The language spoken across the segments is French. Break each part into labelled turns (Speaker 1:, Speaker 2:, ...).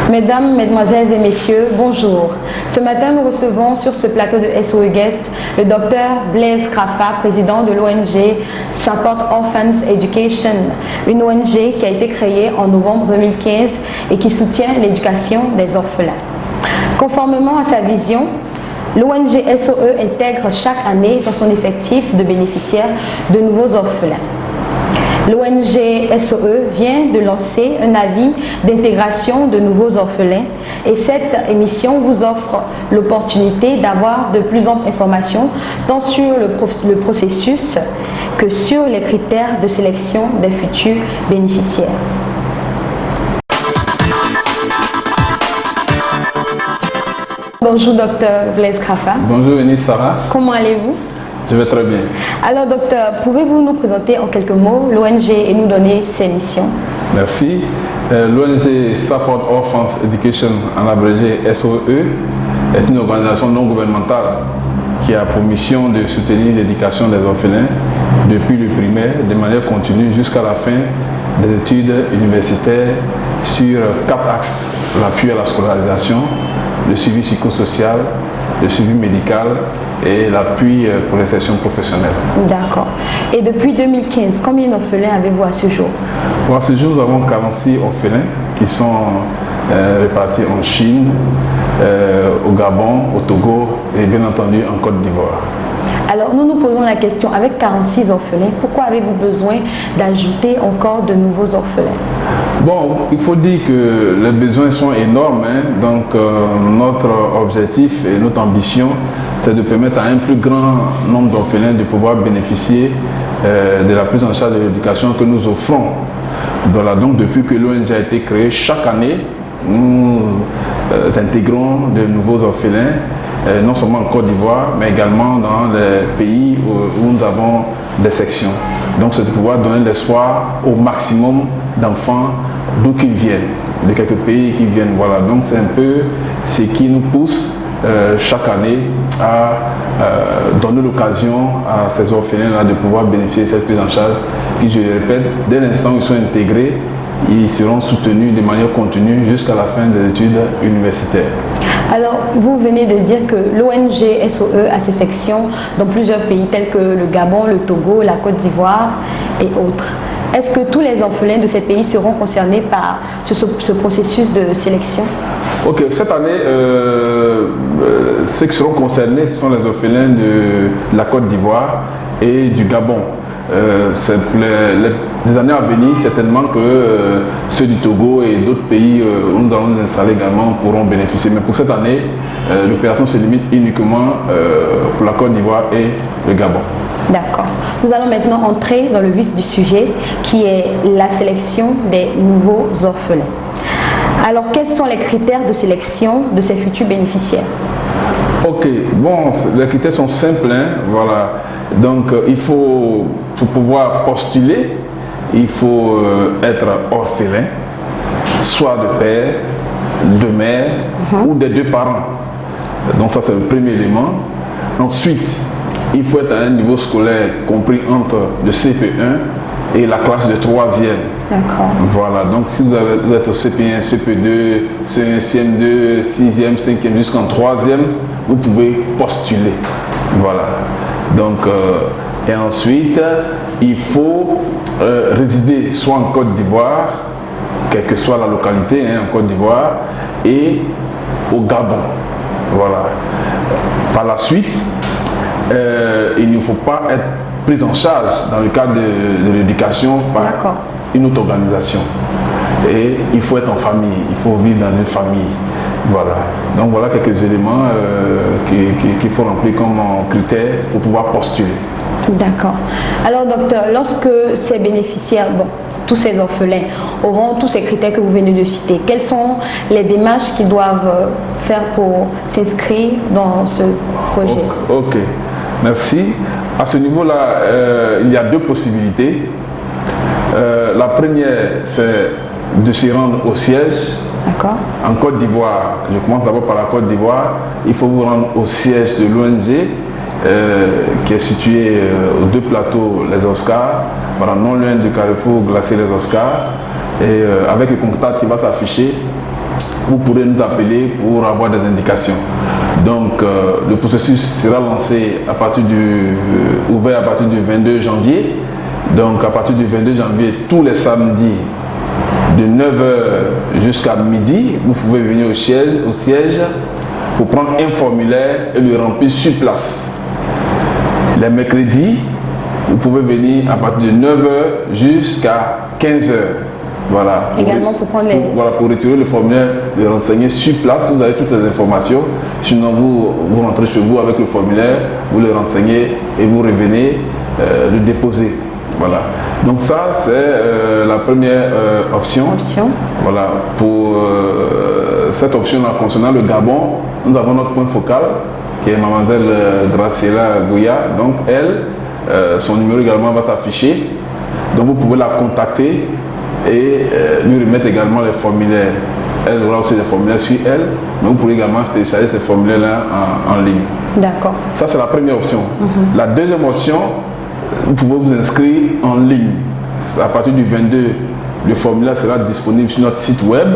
Speaker 1: Mesdames, Mesdemoiselles et Messieurs, bonjour. Ce matin, nous recevons sur ce plateau de SOE Guest le docteur Blaise Crafa, président de l'ONG Support Orphans Education, une ONG qui a été créée en novembre 2015 et qui soutient l'éducation des orphelins. Conformément à sa vision, l'ONG SOE intègre chaque année dans son effectif de bénéficiaires de nouveaux orphelins. L'ONG SOE vient de lancer un avis d'intégration de nouveaux orphelins et cette émission vous offre l'opportunité d'avoir de plus amples informations tant sur le processus que sur les critères de sélection des futurs bénéficiaires. Bonjour docteur Blaise Crafa.
Speaker 2: Bonjour Enis Sarah.
Speaker 1: Comment allez-vous?
Speaker 2: Je vais très bien.
Speaker 1: Alors docteur, pouvez-vous nous présenter en quelques mots l'ONG et nous donner ses missions?
Speaker 2: Merci. L'ONG Support Orphans Education, en abrégé SOE, est une organisation non gouvernementale qui a pour mission de soutenir l'éducation des orphelins depuis le primaire de manière continue jusqu'à la fin des études universitaires sur 4 axes: l'appui à la scolarisation, le suivi psychosocial, le suivi médical et l'appui pour l'insertion professionnelle.
Speaker 1: D'accord. Et depuis 2015, combien d'orphelins avez-vous à ce jour?
Speaker 2: À ce jour, nous avons 46 orphelins qui sont répartis en Chine, au Gabon, au Togo et bien entendu en Côte d'Ivoire.
Speaker 1: Alors nous nous posons la question, avec 46 orphelins, pourquoi avez-vous besoin d'ajouter encore de nouveaux orphelins?
Speaker 2: Bon, il faut dire que les besoins sont énormes, donc notre objectif et notre ambition, c'est de permettre à un plus grand nombre d'orphelins de pouvoir bénéficier de la prise en charge de l'éducation que nous offrons. Voilà, donc depuis que l'ONG a été créée, chaque année, nous intégrons de nouveaux orphelins, non seulement en Côte d'Ivoire, mais également dans les pays où nous avons des sections. Donc c'est de pouvoir donner l'espoir au maximum d'enfants d'où qu'ils viennent, de quelques pays qui viennent. Voilà, donc c'est un peu ce qui nous pousse chaque année à donner l'occasion à ces orphelins-là de pouvoir bénéficier de cette prise en charge qui, je le répète, dès l'instant où ils sont intégrés, ils seront soutenus de manière continue jusqu'à la fin des études universitaires.
Speaker 1: Alors, vous venez de dire que l'ONG SOE a ses sections dans plusieurs pays tels que le Gabon, le Togo, la Côte d'Ivoire et autres. Est-ce que tous les orphelins de ces pays seront concernés par ce processus de sélection?
Speaker 2: Ok, cette année, ceux qui seront concernés, ce sont les orphelins de la Côte d'Ivoire et du Gabon. Les années à venir, certainement que ceux du Togo et d'autres pays où nous allons nous installer également pourront bénéficier. Mais pour cette année, l'opération se limite uniquement pour la Côte d'Ivoire et le Gabon.
Speaker 1: D'accord. Nous allons maintenant entrer dans le vif du sujet qui est la sélection des nouveaux orphelins. Alors, quels sont les critères de sélection de ces futurs bénéficiaires?
Speaker 2: Ok, bon, les critères sont simples, voilà. Donc, il faut, pour pouvoir postuler, il faut être orphelin, soit de père, de mère ou des deux parents. Donc ça, c'est le premier élément. Ensuite, il faut être à un niveau scolaire compris entre le CP1 et la classe de 3e.
Speaker 1: D'accord.
Speaker 2: Voilà, donc si vous êtes au CP1, CP2, C1, CM2, 6e, 5e jusqu'en 3e, vous pouvez postuler. Voilà. Donc, et ensuite, il faut résider soit en Côte d'Ivoire, quelle que soit la localité en Côte d'Ivoire, et au Gabon. Voilà. Par la suite, il ne faut pas être pris en charge dans le cadre de l'éducation par une autre organisation. Et il faut être en famille, il faut vivre dans une famille. Voilà. Donc voilà quelques éléments qu'il faut remplir comme critères pour pouvoir postuler.
Speaker 1: D'accord. Alors docteur, lorsque ces bénéficiaires, tous ces orphelins auront tous ces critères que vous venez de citer, quelles sont les démarches qu'ils doivent faire pour s'inscrire dans ce projet?
Speaker 2: Ok, merci. À ce niveau-là, il y a deux possibilités. La première, c'est de se rendre au siège. En Côte d'Ivoire, je commence d'abord par la Côte d'Ivoire, il faut vous rendre au siège de l'ONG qui est situé aux deux plateaux Les Oscars, voilà, non loin du carrefour glacier Les Oscars, et avec le contact qui va s'afficher, vous pourrez nous appeler pour avoir des indications. Donc le processus sera lancé à partir ouvert à partir du 22 janvier. Donc à partir du 22 janvier, tous les samedis, de 9h jusqu'à midi, vous pouvez venir au siège pour prendre un formulaire et le remplir sur place. Les mercredis, vous pouvez venir à partir de 9h jusqu'à 15h. Voilà.
Speaker 1: Également pour prendre
Speaker 2: pour retirer le formulaire, le renseigner sur place, vous avez toutes les informations. Sinon, vous rentrez chez vous avec le formulaire, vous le renseignez et vous revenez le déposer. Voilà. Donc ça, c'est la première option. Voilà. Pour cette option-là, concernant le Gabon, nous avons notre point focal, qui est Mademoiselle Graciela Goya. Donc elle, son numéro également va s'afficher. Donc vous pouvez la contacter et lui remettre également les formulaires. Elle aura aussi des formulaires sur elle, mais vous pourrez également télécharger ces formulaires-là en ligne.
Speaker 1: D'accord.
Speaker 2: Ça, c'est la première option. La deuxième option, vous pouvez vous inscrire en ligne. À partir du 22, le formulaire sera disponible sur notre site web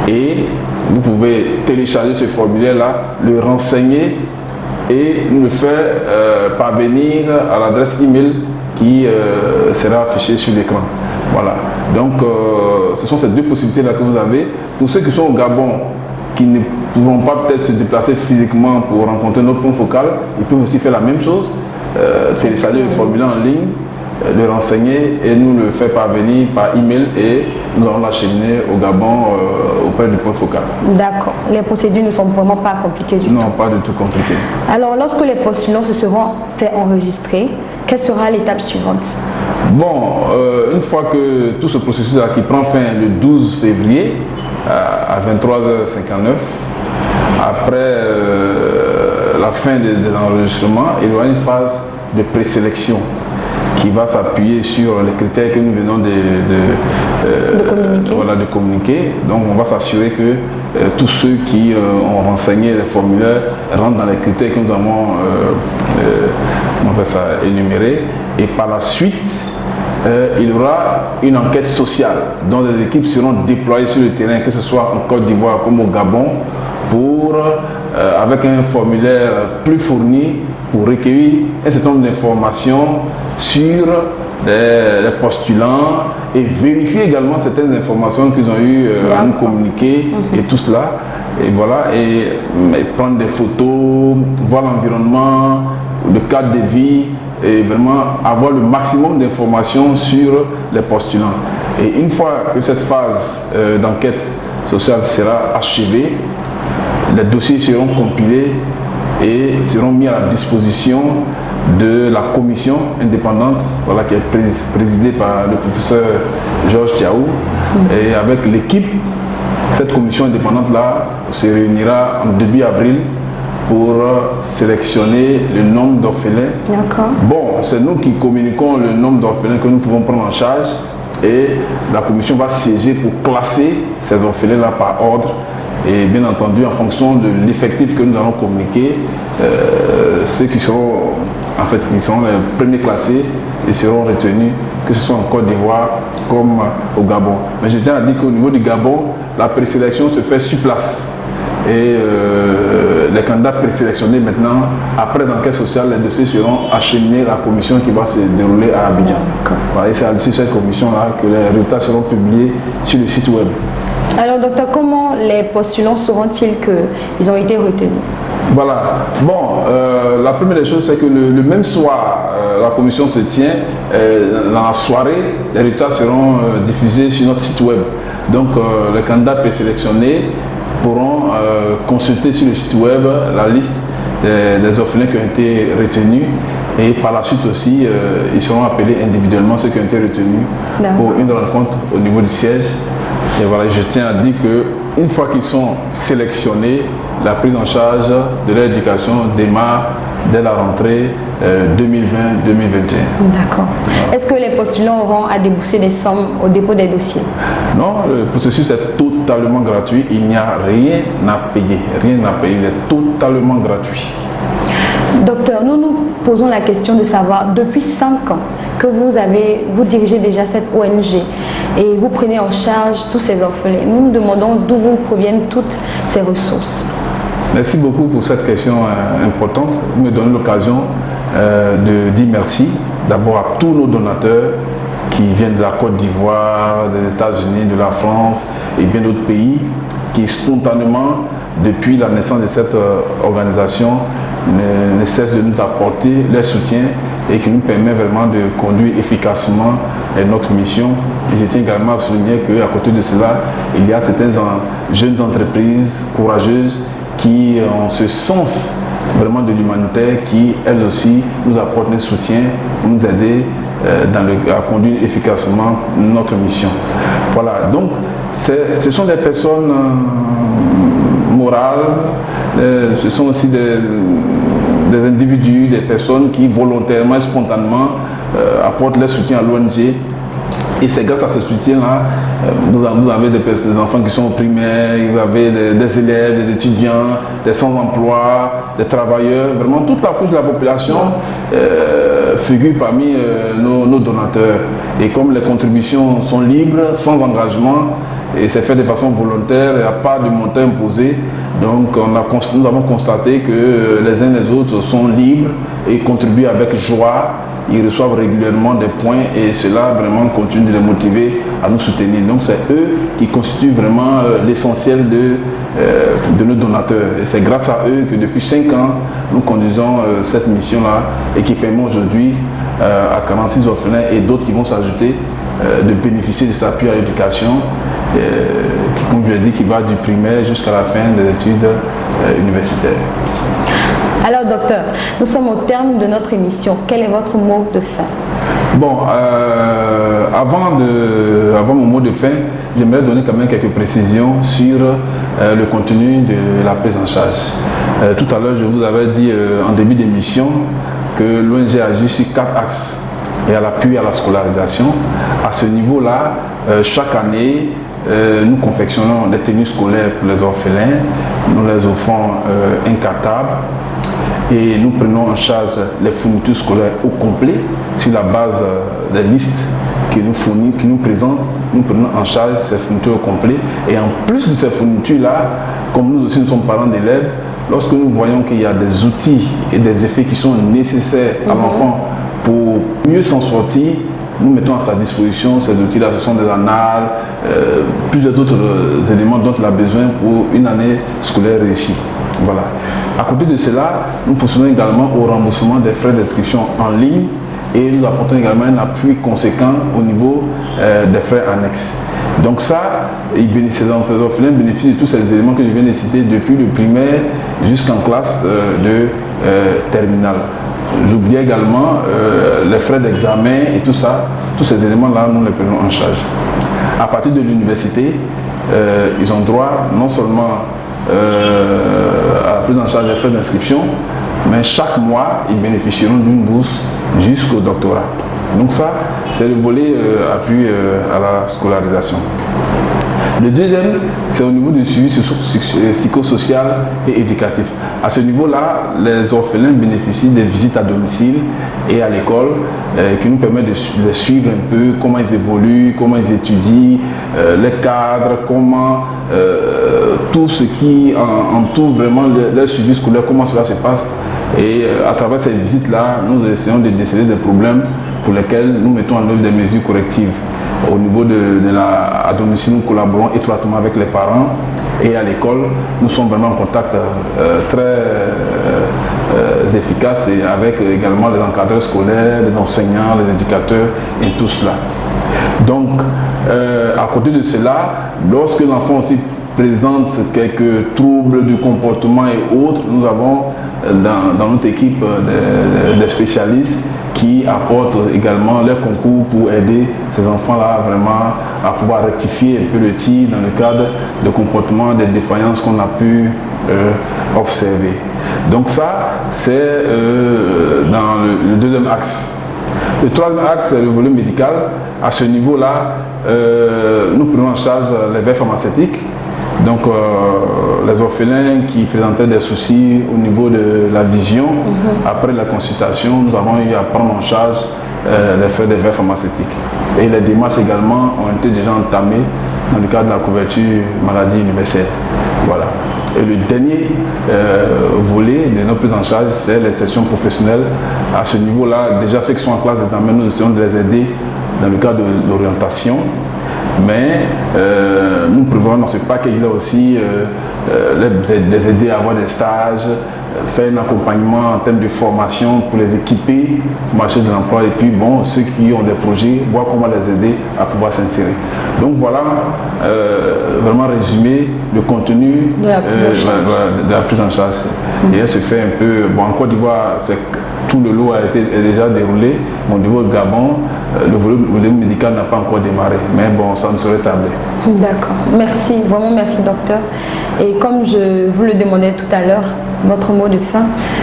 Speaker 2: et vous pouvez télécharger ce formulaire-là, le renseigner et nous le faire parvenir à l'adresse email qui sera affichée sur l'écran. Voilà. Donc, ce sont ces deux possibilités-là que vous avez. Pour ceux qui sont au Gabon, qui ne pourront pas peut-être se déplacer physiquement pour rencontrer notre point focal, ils peuvent aussi faire la même chose. Télécharger le formulaire en ligne, le renseigner et nous le faire parvenir par email et nous allons l'acheminer au Gabon auprès du point focal.
Speaker 1: D'accord. Les procédures ne sont vraiment pas compliquées du tout.
Speaker 2: Non, pas du tout compliquées.
Speaker 1: Alors, lorsque les postulants se seront fait enregistrer, quelle sera l'étape suivante?
Speaker 2: Bon, une fois que tout ce processus qui prend fin le 12 février à 23h59, après la fin de l'enregistrement, il y aura une phase de présélection qui va s'appuyer sur les critères que nous venons de communiquer. Donc on va s'assurer que tous ceux qui ont renseigné les formulaires rentrent dans les critères que nous avons énumérés. Et par la suite, il y aura une enquête sociale dont les équipes seront déployées sur le terrain, que ce soit en Côte d'Ivoire comme au Gabon, pour, avec un formulaire plus fourni, pour recueillir un certain nombre d'informations sur les postulants et vérifier également certaines informations qu'ils ont eu à nous communiquer et tout cela. Et voilà, et prendre des photos, voir l'environnement, le cadre de vie et vraiment avoir le maximum d'informations sur les postulants. Et une fois que cette phase d'enquête sociale sera achevée, les dossiers seront compilés et seront mis à la disposition de la commission indépendante, voilà, qui est présidée par le professeur Georges Tiaou. Et avec l'équipe, cette commission indépendante-là se réunira en début avril pour sélectionner le nombre d'orphelins. D'accord. Bon, c'est nous qui communiquons le nombre d'orphelins que nous pouvons prendre en charge et la commission va siéger pour classer ces orphelins-là par ordre. Et bien entendu, en fonction de l'effectif que nous allons communiquer, ceux qui seront les premiers classés et seront retenus, que ce soit en Côte d'Ivoire comme au Gabon. Mais je tiens à dire qu'au niveau du Gabon, la présélection se fait sur place. Et les candidats présélectionnés maintenant, après l'enquête sociale, les dossiers seront acheminés à la commission qui va se dérouler à Abidjan. Voilà, et c'est à l'issue de cette commission-là que les résultats seront publiés sur le site web.
Speaker 1: Alors docteur, comment les postulants sauront-ils qu'ils ont été retenus?
Speaker 2: Voilà. Bon, la première des choses, c'est que le même soir, la commission se tient. Dans la soirée, les résultats seront diffusés sur notre site web. Donc, les candidats présélectionnés pourront consulter sur le site web la liste des orphelins qui ont été retenus. Et par la suite aussi, ils seront appelés individuellement, ceux qui ont été retenus, pour une rencontre au niveau du siège. Et voilà, je tiens à dire qu'une fois qu'ils sont sélectionnés, la prise en charge de leur éducation démarre dès la rentrée 2020-2021.
Speaker 1: D'accord. Voilà. Est-ce que les postulants auront à débourser des sommes au dépôt des dossiers?
Speaker 2: Non, le processus est totalement gratuit. Il n'y a rien à payer. Rien à payer. Il est totalement gratuit.
Speaker 1: Docteur, nous posons la question de savoir, depuis 5 ans que vous dirigez déjà cette ONG et vous prenez en charge tous ces orphelins, nous nous demandons d'où vous proviennent toutes ces ressources.
Speaker 2: Merci beaucoup pour cette question importante. Vous me donnez l'occasion de dire merci d'abord à tous nos donateurs qui viennent de la Côte d'Ivoire, des États-Unis, de la France et bien d'autres pays qui spontanément, depuis la naissance de cette organisation, ne cessent de nous apporter leur soutien et qui nous permet vraiment de conduire efficacement notre mission. Et je tiens également à souligner qu'à côté de cela, il y a certaines jeunes entreprises courageuses qui ont ce sens vraiment de l'humanitaire, qui elles aussi nous apportent un soutien pour nous aider à conduire efficacement notre mission. Voilà, donc ce sont des personnes morales, ce sont aussi des individus, des personnes qui volontairement et spontanément apportent leur soutien à l'ONG. Et c'est grâce à ce soutien-là, vous avez des enfants qui sont au primaire, vous avez des élèves, des étudiants, des sans-emploi, des travailleurs, vraiment toute la couche de la population figure parmi nos donateurs. Et comme les contributions sont libres, sans engagement, et c'est fait de façon volontaire, il n'y a pas de montant imposé, donc nous avons constaté que les uns et les autres sont libres et contribuent avec joie. Ils reçoivent régulièrement des points et cela vraiment continue de les motiver à nous soutenir. Donc c'est eux qui constituent vraiment l'essentiel de nos donateurs. Et c'est grâce à eux que depuis 5 ans, nous conduisons cette mission-là et qui permet aujourd'hui à 46 orphelins et d'autres qui vont s'ajouter de bénéficier de cet appui à l'éducation qui, comme je l'ai dit, qui va du primaire jusqu'à la fin des études universitaires.
Speaker 1: Alors docteur, nous sommes au terme de notre émission. Quel est votre mot de fin?
Speaker 2: Bon, avant mon mot de fin, j'aimerais donner quand même quelques précisions sur le contenu de la prise en charge. Tout à l'heure, je vous avais dit en début d'émission que l'ONG agit sur 4 axes. Il y a l'appui à la scolarisation. À ce niveau-là, chaque année, nous confectionnons des tenues scolaires pour les orphelins. Nous les offrons incartables. Et nous prenons en charge les fournitures scolaires au complet sur la base des listes qui nous présentent. Nous prenons en charge ces fournitures au complet. Et en plus de ces fournitures-là, comme nous aussi nous sommes parents d'élèves, lorsque nous voyons qu'il y a des outils et des effets qui sont nécessaires à l'enfant pour mieux s'en sortir, nous mettons à sa disposition ces outils-là. Ce sont des annales, plusieurs autres éléments dont il a besoin pour une année scolaire réussie. Voilà. À côté de cela, nous procédons également au remboursement des frais d'inscription en ligne et nous apportons également un appui conséquent au niveau des frais annexes. Donc ça, ces orphelins bénéficient de tous ces éléments que je viens de citer depuis le primaire jusqu'en classe de terminale. J'oublie également les frais d'examen et tout ça. Tous ces éléments-là, nous les prenons en charge. À partir de l'université, ils ont droit non seulement à la prise en charge des frais d'inscription, mais chaque mois, ils bénéficieront d'une bourse jusqu'au doctorat. Donc ça, c'est le volet appui à la scolarisation. Le deuxième, c'est au niveau du suivi psychosocial et éducatif. À ce niveau-là, les orphelins bénéficient des visites à domicile et à l'école qui nous permettent de les suivre un peu, comment ils évoluent, comment ils étudient, les cadres, comment tout ce qui entoure vraiment leur suivi scolaire, comment cela se passe. Et à travers ces visites-là, nous essayons de déceler des problèmes pour lesquels nous mettons en œuvre des mesures correctives. Au niveau à domicile, nous collaborons étroitement avec les parents et à l'école, nous sommes vraiment en contact très efficace et avec également les encadreurs scolaires, les enseignants, les éducateurs et tout cela. Donc, à côté de cela, lorsque l'enfant aussi présente quelques troubles du comportement et autres, nous avons dans notre équipe des spécialistes qui apportent également leur concours pour aider ces enfants-là vraiment à pouvoir rectifier un peu le tir dans le cadre de comportement, des défaillances qu'on a pu observer. Donc ça, c'est dans le deuxième axe. Le troisième axe, c'est le volet médical. À ce niveau-là, nous prenons en charge les verres pharmaceutiques. Donc les orphelins qui présentaient des soucis au niveau de la vision, après la consultation, nous avons eu à prendre en charge les frais des verres pharmaceutiques. Et les démarches également ont été déjà entamées dans le cadre de la couverture maladie universelle. Voilà. Et le dernier volet de notre prise en charge, c'est les sessions professionnelles. À ce niveau-là, déjà ceux qui sont en classe d'examen, nous essayons de les aider dans le cadre de l'orientation. Mais nous prévoyons dans ce package-là aussi les aider à avoir des stages, faire un accompagnement en termes de formation pour les équiper au marché de l'emploi et puis bon, ceux qui ont des projets, voir comment les aider à pouvoir s'insérer. Donc voilà, vraiment résumé le contenu de la prise en charge. Et elle se fait un peu, bon en Côte d'Ivoire, tout le lot est déjà déroulé. Au niveau de Gabon, le volet médical n'a pas encore démarré, mais bon, ça ne saurait tarder.
Speaker 1: D'accord, merci, vraiment merci docteur. Et comme je vous le demandais tout à l'heure, votre mot de fin,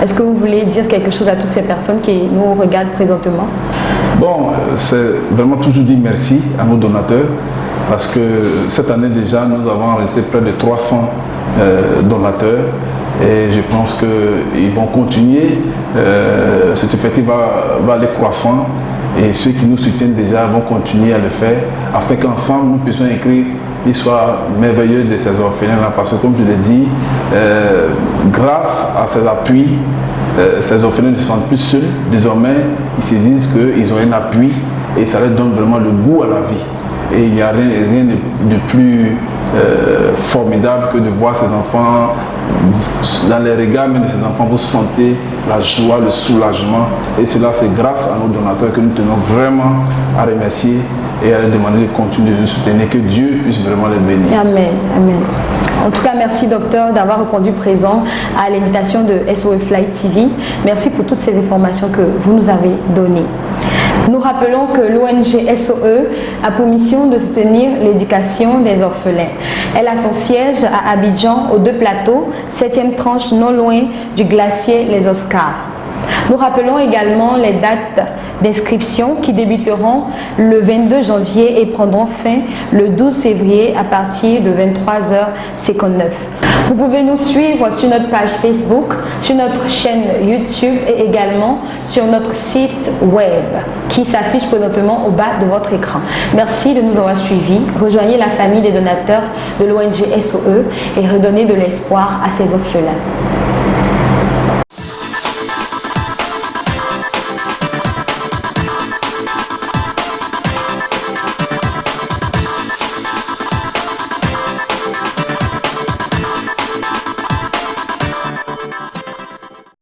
Speaker 1: est-ce que vous voulez dire quelque chose à toutes ces personnes qui nous regardent présentement?
Speaker 2: Bon, c'est vraiment toujours dire merci à nos donateurs, parce que cette année déjà, nous avons enregistré près de 300 donateurs. Et je pense qu'ils vont continuer, cet effectif va aller croissant et ceux qui nous soutiennent déjà vont continuer à le faire afin qu'ensemble nous puissions écrire l'histoire merveilleuse de ces orphelins-là parce que comme je l'ai dit, grâce à ces appuis, ces orphelins ne se sentent plus seuls, désormais ils se disent qu'ils ont un appui et ça leur donne vraiment le goût à la vie. Et il n'y a rien de plus formidable que de voir ces enfants, dans les regards même de ces enfants, vous sentez la joie, le soulagement. Et cela, c'est grâce à nos donateurs que nous tenons vraiment à remercier et à leur demander de continuer de nous soutenir, que Dieu puisse vraiment les bénir.
Speaker 1: Amen, amen. En tout cas, merci docteur d'avoir répondu présent à l'invitation de SOE Fly TV. Merci pour toutes ces informations que vous nous avez données. Nous rappelons que l'ONG SOE a pour mission de soutenir l'éducation des orphelins. Elle a son siège à Abidjan, aux 2 plateaux, 7e tranche non loin du glacier Les Oscars. Nous rappelons également les dates d'inscription qui débuteront le 22 janvier et prendront fin le 12 février à partir de 23h59. Vous pouvez nous suivre sur notre page Facebook, sur notre chaîne YouTube et également sur notre site web qui s'affiche présentement au bas de votre écran. Merci de nous avoir suivis. Rejoignez la famille des donateurs de l'ONG SOE et redonnez de l'espoir à ces orphelins.